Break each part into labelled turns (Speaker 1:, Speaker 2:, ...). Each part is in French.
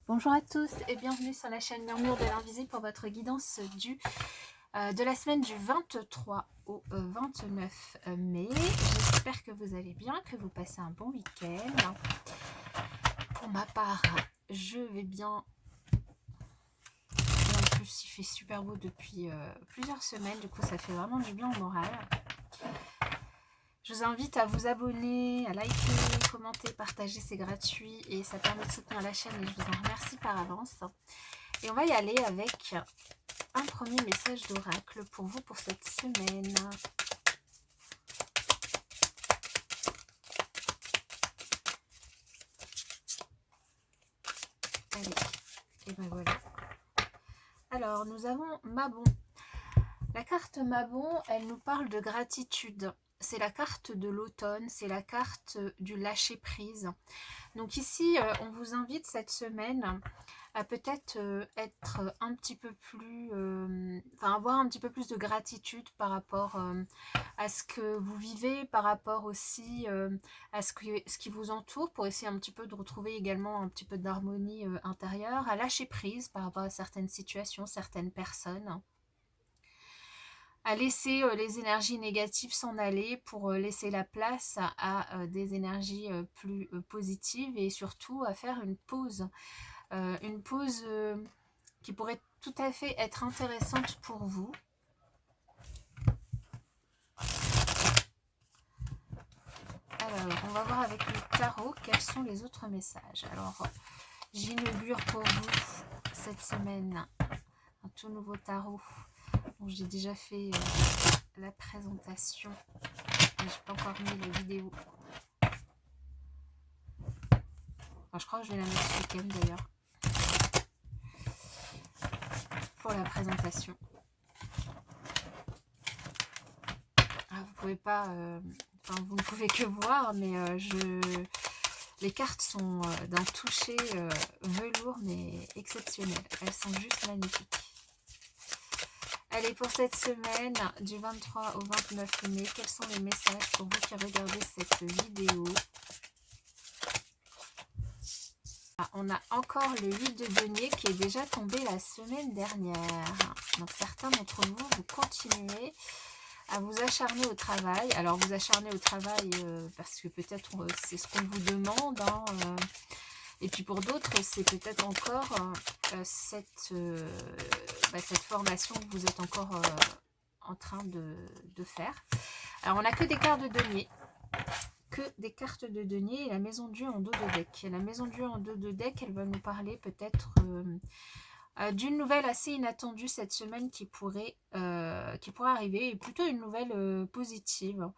Speaker 1: Bonjour à tous et bienvenue sur la chaîne Murmure de l'Invisible pour votre guidance de la semaine du 23 au 29 mai. J'espère que vous allez bien, que vous passez un bon week-end. Pour ma part, je vais bien. Et en plus, il fait super beau depuis plusieurs semaines, du coup ça fait vraiment du bien au moral. Je vous invite à vous abonner, à liker, commenter, partager, c'est gratuit et ça permet de soutenir la chaîne et je vous en remercie par avance. Et on va y aller avec un premier message d'oracle pour vous pour cette semaine. Allez, et ben voilà. Alors, nous avons Mabon. La carte Mabon, elle nous parle de gratitude. C'est la carte de l'automne, c'est la carte du lâcher-prise. Donc ici, on vous invite cette semaine à peut-être être un petit peu plus, avoir un petit peu plus de gratitude par rapport à ce que vous vivez, par rapport aussi à ce qui vous entoure, pour essayer un petit peu de retrouver également un petit peu d'harmonie intérieure, à lâcher prise par rapport à certaines situations, certaines personnes, à laisser les énergies négatives s'en aller pour laisser la place à des énergies plus positives et surtout à faire une pause qui pourrait tout à fait être intéressante pour vous. Alors, on va voir avec le tarot quels sont les autres messages. Alors, j'inaugure pour vous cette semaine un tout nouveau tarot. Bon, j'ai déjà fait la présentation, mais j'ai pas encore mis la vidéo. Enfin, je crois que je vais la mettre ce week-end d'ailleurs pour la présentation. Alors, vous pouvez pas, vous ne pouvez que voir, mais les cartes sont d'un toucher velours mais exceptionnel. Elles sont juste magnifiques. Allez, pour cette semaine du 23 au 29 mai, quels sont les messages pour vous qui regardez cette vidéo? On a encore le 8 de denier qui est déjà tombé la semaine dernière. Donc certains d'entre vous, vous continuez à vous acharner au travail. Alors vous acharner au travail parce que peut-être c'est ce qu'on vous demande. Et puis pour d'autres, c'est peut-être encore cette formation que vous êtes encore en train de faire. Alors on n'a que des cartes de denier. Que des cartes de denier et la maison de Dieu en dos de deck. La maison de Dieu en dos de deck, elle va nous parler peut-être d'une nouvelle assez inattendue cette semaine qui pourrait arriver, et plutôt une nouvelle positive.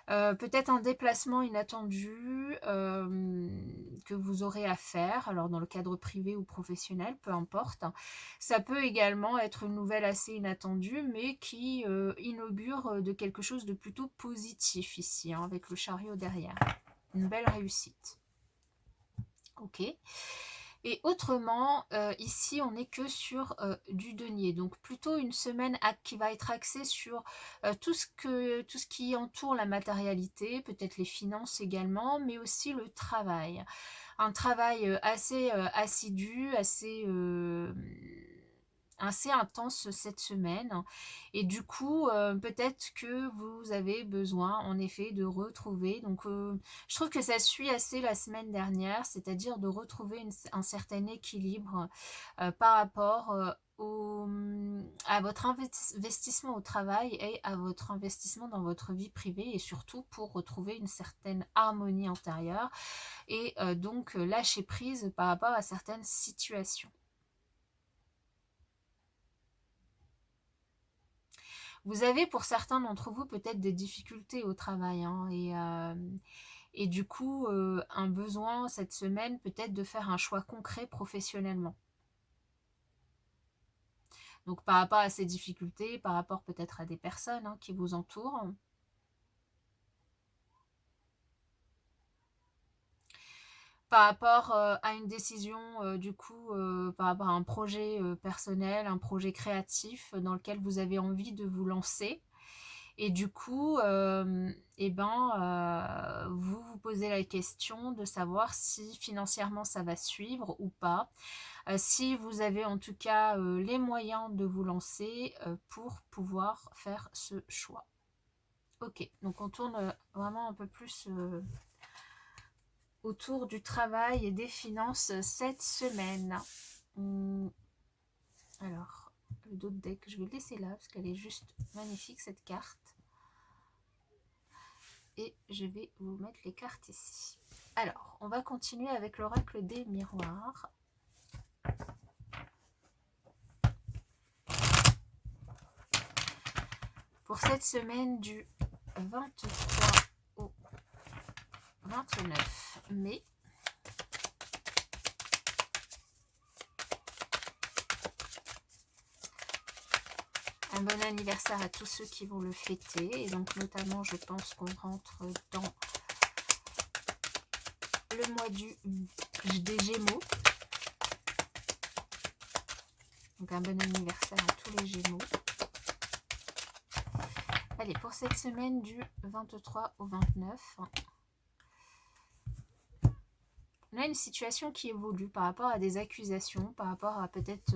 Speaker 1: Peut-être un déplacement inattendu que vous aurez à faire, alors dans le cadre privé ou professionnel, peu importe. Ça peut également être une nouvelle assez inattendue, mais qui inaugure de quelque chose de plutôt positif ici, avec le chariot derrière. Une belle réussite. Ok. Et autrement, ici, on n'est que sur du denier. Donc, plutôt une semaine qui va être axée sur tout ce qui entoure la matérialité, peut-être les finances également, mais aussi le travail. Un travail assez assidu, assez intense cette semaine. Et du coup, peut-être que vous avez besoin, en effet, de retrouver. Donc, je trouve que ça suit assez la semaine dernière, c'est-à-dire de retrouver un certain équilibre par rapport à votre investissement au travail et à votre investissement dans votre vie privée, et surtout pour retrouver une certaine harmonie intérieure et donc lâcher prise par rapport à certaines situations. Vous avez pour certains d'entre vous peut-être des difficultés au travail et du coup un besoin cette semaine peut-être de faire un choix concret professionnellement. Donc par rapport à ces difficultés, par rapport peut-être à des personnes qui vous entourent. Par rapport à une décision, par rapport à un projet personnel, un projet créatif dans lequel vous avez envie de vous lancer. Et du coup, vous vous posez la question de savoir si financièrement ça va suivre ou pas. Si vous avez en tout cas les moyens de vous lancer pour pouvoir faire ce choix. Ok, donc on tourne vraiment un peu plus autour du travail et des finances cette semaine. Alors, le dos de deck, je vais le laisser là parce qu'elle est juste magnifique cette carte. Et je vais vous mettre les cartes ici. Alors, on va continuer avec l'oracle des miroirs. Pour cette semaine du 23 au 29 mai. Un bon anniversaire à tous ceux qui vont le fêter. Et donc notamment, je pense qu'on rentre dans le mois des Gémeaux. Donc un bon anniversaire à tous les Gémeaux. Allez, pour cette semaine du 23 au 29, on a une situation qui évolue par rapport à des accusations, par rapport à peut-être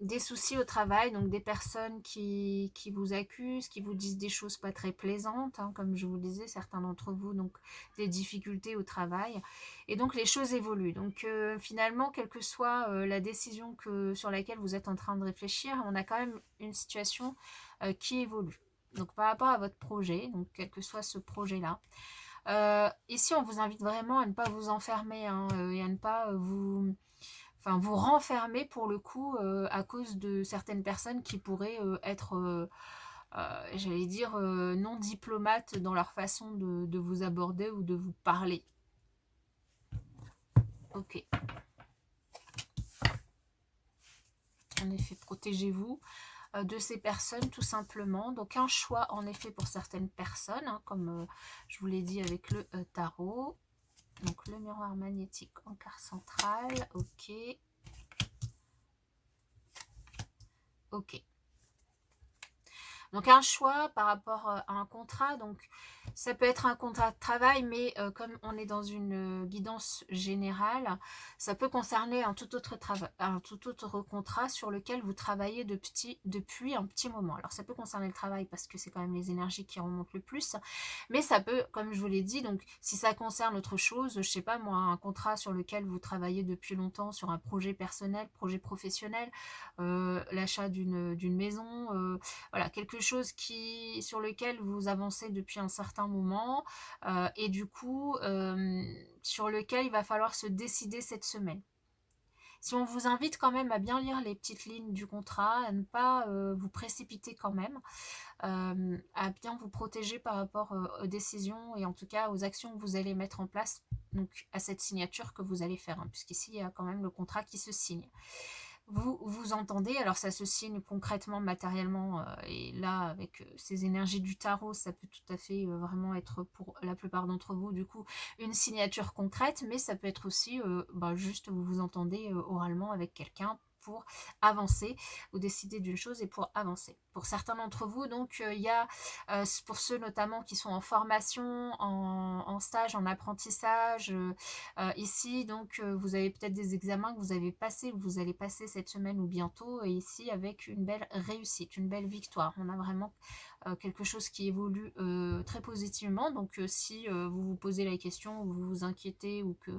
Speaker 1: des soucis au travail, donc des personnes qui vous accusent, qui vous disent des choses pas très plaisantes, hein, comme je vous le disais, certains d'entre vous, donc des difficultés au travail. Et donc les choses évoluent. Donc finalement, quelle que soit la décision sur laquelle vous êtes en train de réfléchir, on a quand même une situation qui évolue. Donc par rapport à votre projet, donc quel que soit ce projet-là, ici on vous invite vraiment à ne pas vous enfermer hein, et à ne pas vous renfermer pour le coup à cause de certaines personnes qui pourraient être, j'allais dire, non diplomates dans leur façon de vous aborder ou de vous parler. Ok. En effet, protégez-vous de ces personnes tout simplement. Donc un choix en effet pour certaines personnes, hein, comme je vous l'ai dit avec le tarot. Donc le miroir magnétique en carte centrale. Ok. Ok. Donc un choix par rapport à un contrat, donc ça peut être un contrat de travail, mais comme on est dans une guidance générale, ça peut concerner un tout autre contrat sur lequel vous travaillez depuis un petit moment. Alors ça peut concerner le travail parce que c'est quand même les énergies qui remontent le plus, mais ça peut, comme je vous l'ai dit, donc si ça concerne autre chose, je sais pas moi, un contrat sur lequel vous travaillez depuis longtemps, sur un projet personnel, projet professionnel, l'achat d'une maison, voilà, quelque chose sur lequel vous avancez depuis un certain moment et du coup sur lequel il va falloir se décider cette semaine. Si on vous invite quand même à bien lire les petites lignes du contrat, à ne pas vous précipiter quand même, à bien vous protéger par rapport aux décisions et en tout cas aux actions que vous allez mettre en place, donc à cette signature que vous allez faire, hein, puisqu'ici il y a quand même le contrat qui se signe. Vous entendez, alors ça se signe concrètement, matériellement, et là, avec ces énergies du tarot, ça peut tout à fait vraiment être, pour la plupart d'entre vous, du coup, une signature concrète, mais ça peut être aussi juste vous entendez oralement avec quelqu'un pour avancer, ou décider d'une chose et pour avancer. Pour certains d'entre vous, donc, il y a, pour ceux notamment qui sont en formation, en stage, en apprentissage, ici, donc, vous avez peut-être des examens que vous avez passés, que vous allez passer cette semaine ou bientôt, et ici, avec une belle réussite, une belle victoire. On a vraiment quelque chose qui évolue très positivement. Donc si vous vous posez la question, vous vous inquiétez ou que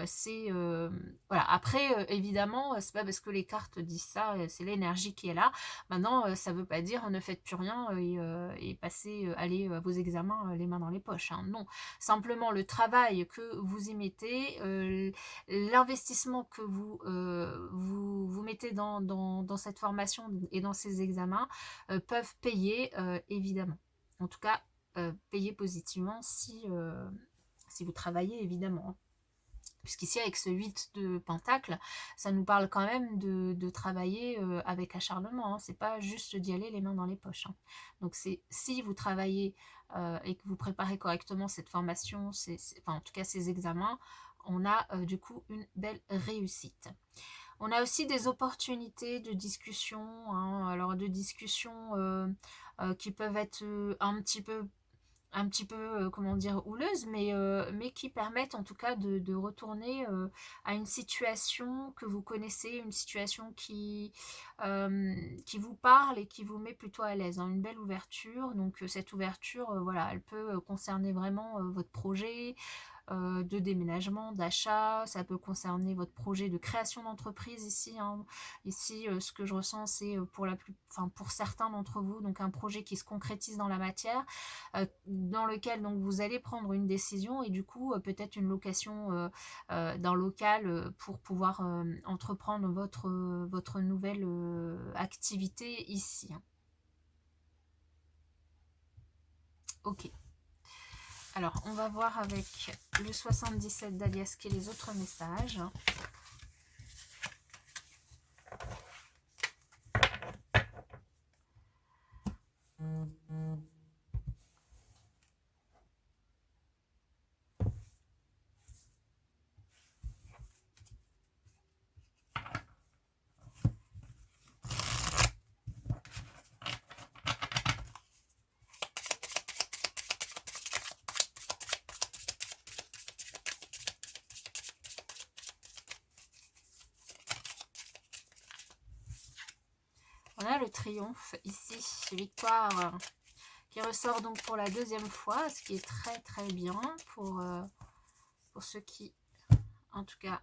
Speaker 1: c'est voilà. Après évidemment c'est pas parce que les cartes disent ça, c'est l'énergie qui est là. Maintenant ça veut pas dire ne faites plus rien et passez allez à vos examens les mains dans les poches, hein. Non, simplement le travail que vous y mettez, l'investissement que vous mettez dans cette formation et dans ces examens peuvent payer évidemment. En tout cas, payer positivement si vous travaillez évidemment. Puisqu'ici, avec ce 8 de Pentacle, ça nous parle quand même de travailler avec acharnement, hein. C'est pas juste d'y aller les mains dans les poches, hein. Donc, c'est si vous travaillez et que vous préparez correctement cette formation, en tout cas ces examens, on a du coup une belle réussite. On a aussi des opportunités de discussion, hein, alors de discussions qui peuvent être un petit peu, comment dire, houleuses, mais qui permettent en tout cas de retourner à une situation que vous connaissez, une situation qui vous parle et qui vous met plutôt à l'aise, hein, une belle ouverture. Donc cette ouverture, voilà, elle peut concerner vraiment votre projet, de déménagement, d'achat, ça peut concerner votre projet de création d'entreprise ici, hein. Ici, ce que je ressens, c'est enfin, pour certains d'entre vous, donc un projet qui se concrétise dans la matière, dans lequel donc vous allez prendre une décision et du coup peut-être une location d'un local pour pouvoir entreprendre votre nouvelle activité ici, hein. Ok. Alors, on va voir avec le 77 d'Alias qui est les autres messages. On a le triomphe ici, victoire, qui ressort donc pour la deuxième fois, ce qui est très très bien pour ceux qui, en tout cas,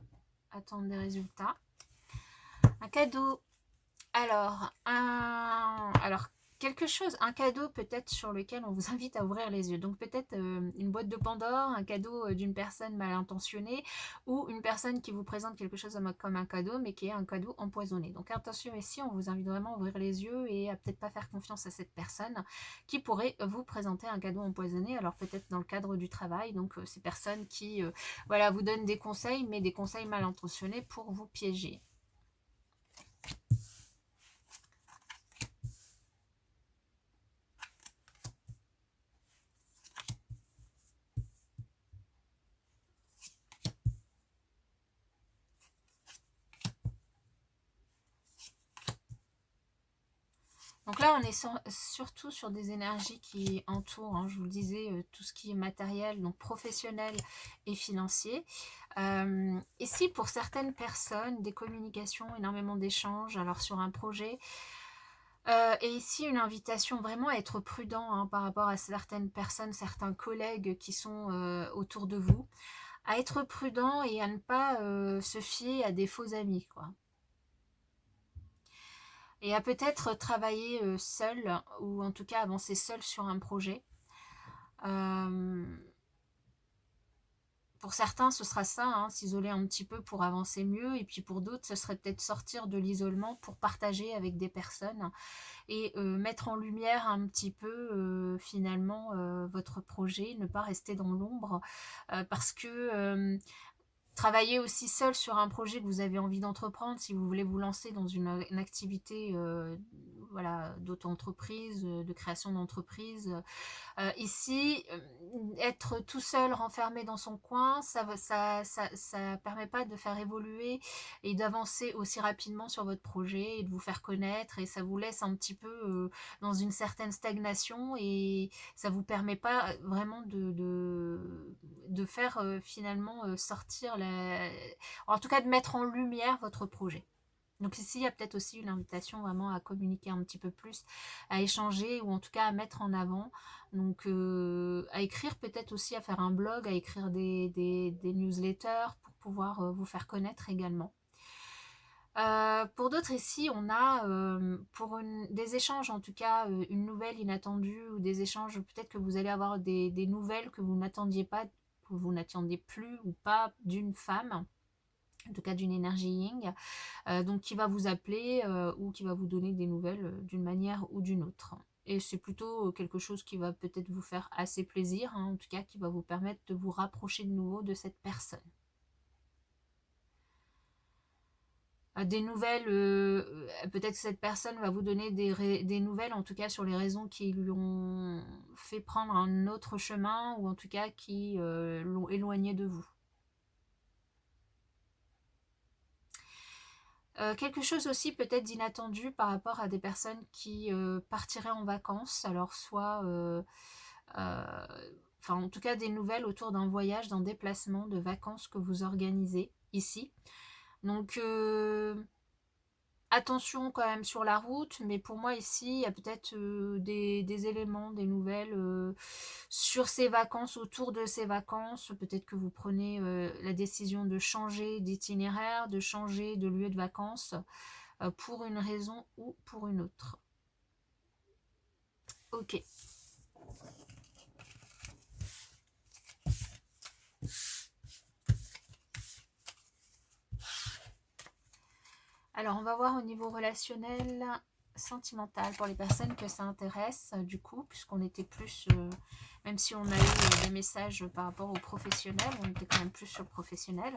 Speaker 1: attendent des résultats. Un cadeau. Alors quelque chose, un cadeau peut-être sur lequel on vous invite à ouvrir les yeux. Donc peut-être une boîte de Pandore, un cadeau d'une personne mal intentionnée ou une personne qui vous présente quelque chose comme un cadeau mais qui est un cadeau empoisonné. Donc attention ici, on vous invite vraiment à ouvrir les yeux et à peut-être pas faire confiance à cette personne qui pourrait vous présenter un cadeau empoisonné. Alors peut-être dans le cadre du travail, donc ces personnes qui voilà, vous donnent des conseils mais des conseils mal intentionnés pour vous piéger. Donc là, on est surtout sur des énergies qui entourent, hein, je vous le disais, tout ce qui est matériel, donc professionnel et financier. Ici, pour certaines personnes, des communications, énormément d'échanges, alors sur un projet. Et ici, une invitation vraiment à être prudent, hein, par rapport à certaines personnes, certains collègues qui sont autour de vous, à être prudent et à ne pas se fier à des faux amis, quoi. Et à peut-être travailler seul, ou en tout cas avancer seul sur un projet. Euh, pour certains, ce sera ça, hein, s'isoler un petit peu pour avancer mieux, et puis pour d'autres, ce serait peut-être sortir de l'isolement pour partager avec des personnes et mettre en lumière un petit peu finalement votre projet, ne pas rester dans l'ombre, parce que travailler aussi seul sur un projet que vous avez envie d'entreprendre, si vous voulez vous lancer dans une activité voilà, d'auto-entreprise, de création d'entreprise. Ici, être tout seul, renfermé dans son coin, ça permet pas de faire évoluer et d'avancer aussi rapidement sur votre projet et de vous faire connaître, et ça vous laisse un petit peu dans une certaine stagnation et ça vous permet pas vraiment de faire finalement sortir en tout cas de mettre en lumière votre projet. Donc ici, il y a peut-être aussi une invitation vraiment à communiquer un petit peu plus, à échanger ou en tout cas à mettre en avant. Donc à écrire peut-être aussi, à faire un blog, à écrire des newsletters pour pouvoir vous faire connaître également. Pour d'autres ici, on a pour des échanges, en tout cas une nouvelle inattendue ou des échanges, peut-être que vous allez avoir des nouvelles que vous n'attendiez pas, que vous n'attendiez plus ou pas d'une femme, en tout cas d'une énergie yin, donc qui va vous appeler ou qui va vous donner des nouvelles d'une manière ou d'une autre. Et c'est plutôt quelque chose qui va peut-être vous faire assez plaisir, hein, en tout cas qui va vous permettre de vous rapprocher de nouveau de cette personne. Des nouvelles, peut-être que cette personne va vous donner des nouvelles, en tout cas sur les raisons qui lui ont fait prendre un autre chemin, ou en tout cas qui l'ont éloigné de vous. Quelque chose aussi peut-être d'inattendu par rapport à des personnes qui partiraient en vacances. Alors soit, enfin en tout cas des nouvelles autour d'un voyage, d'un déplacement, de vacances que vous organisez ici. Donc attention quand même sur la route, mais pour moi ici, il y a peut-être des éléments, des nouvelles sur ces vacances, autour de ces vacances. Peut-être que vous prenez la décision de changer d'itinéraire, de changer de lieu de vacances pour une raison ou pour une autre. Ok. Alors, on va voir au niveau relationnel, sentimental, pour les personnes que ça intéresse, du coup, puisqu'on était plus, même si on a eu des messages par rapport au professionnel, on était quand même plus sur le professionnel.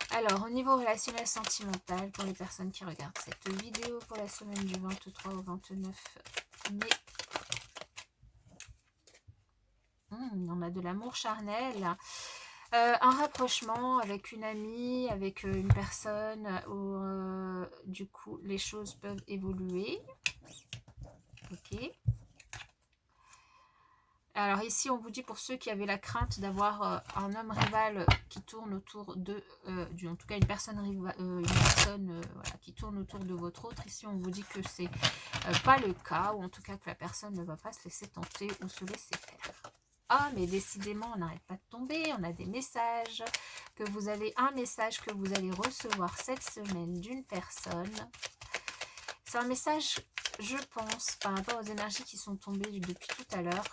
Speaker 1: Alors, au niveau relationnel sentimental, pour les personnes qui regardent cette vidéo pour la semaine du 23 au 29 mai, on a de l'amour charnel. Un rapprochement avec une amie, avec une personne où du coup les choses peuvent évoluer. Ok. Alors ici on vous dit pour ceux qui avaient la crainte d'avoir un homme rival qui tourne autour de, en tout cas une personne, voilà, qui tourne autour de votre autre, ici on vous dit que c'est pas le cas, ou en tout cas que la personne ne va pas se laisser tenter ou se laisser faire. Ah, mais décidément, on n'arrête pas de tomber. On a des messages, un message que vous allez recevoir cette semaine d'une personne. C'est un message, je pense, par rapport aux énergies qui sont tombées depuis tout à l'heure,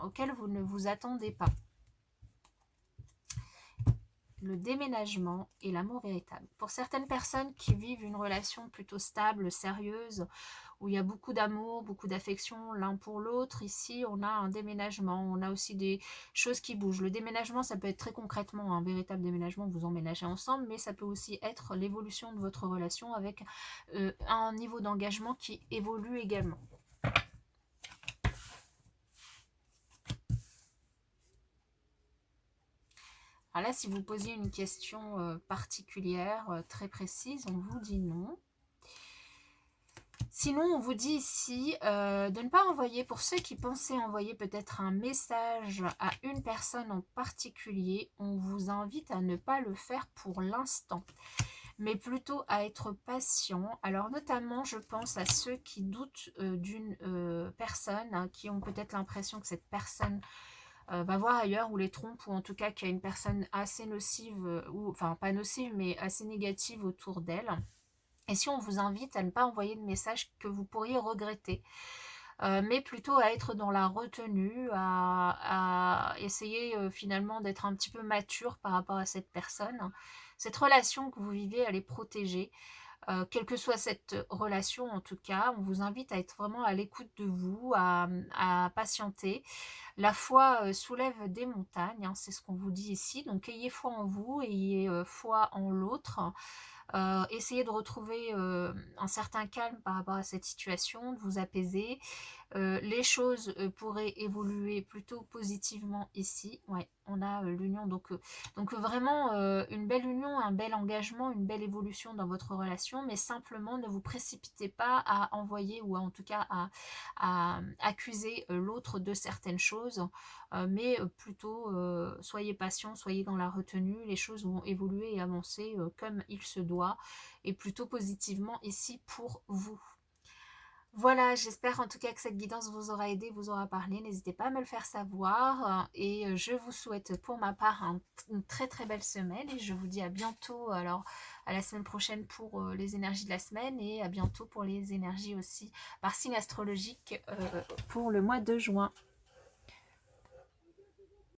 Speaker 1: auquel vous ne vous attendez pas. Le déménagement et l'amour véritable. Pour certaines personnes qui vivent une relation plutôt stable, sérieuse, où il y a beaucoup d'amour, beaucoup d'affection l'un pour l'autre, ici on a un déménagement, on a aussi des choses qui bougent. Le déménagement, ça peut être très concrètement un véritable déménagement, vous emménagez ensemble, mais ça peut aussi être l'évolution de votre relation avec un niveau d'engagement qui évolue également. Alors là, si vous posiez une question particulière, très précise, on vous dit non. Sinon, on vous dit ici de ne pas envoyer, pour ceux qui pensaient envoyer peut-être un message à une personne en particulier, on vous invite à ne pas le faire pour l'instant, mais plutôt à être patient. Alors notamment, je pense à ceux qui doutent d'une personne, hein, qui ont peut-être l'impression que cette personne va voir ailleurs ou les trompe, ou en tout cas qu'il y a une personne assez nocive, ou enfin pas nocive, mais assez négative autour d'elle. Et si on vous invite à ne pas envoyer de messages que vous pourriez regretter, mais plutôt à être dans la retenue, à essayer finalement d'être un petit peu mature par rapport à cette personne. Cette relation que vous vivez, elle est protégée. Quelle que soit cette relation, en tout cas, on vous invite à être vraiment à l'écoute de vous, à patienter. La foi soulève des montagnes, hein, c'est ce qu'on vous dit ici. Donc ayez foi en vous, ayez foi en l'autre. Essayez de retrouver un certain calme par rapport à cette situation, de vous apaiser. Les choses pourraient évoluer plutôt positivement ici. Ouais, on a l'union. Donc vraiment une belle union, un bel engagement, une belle évolution dans votre relation, mais simplement ne vous précipitez pas à envoyer, ou en tout cas à accuser l'autre de certaines choses, mais plutôt soyez patient, soyez dans la retenue. Les choses vont évoluer et avancer comme il se doit, et plutôt positivement ici pour vous. Voilà, j'espère en tout cas que cette guidance vous aura aidé, vous aura parlé. N'hésitez pas à me le faire savoir. Et je vous souhaite pour ma part une très très belle semaine. Et je vous dis à bientôt, alors à la semaine prochaine pour les énergies de la semaine. Et à bientôt pour les énergies aussi par signe astrologique pour le mois de juin.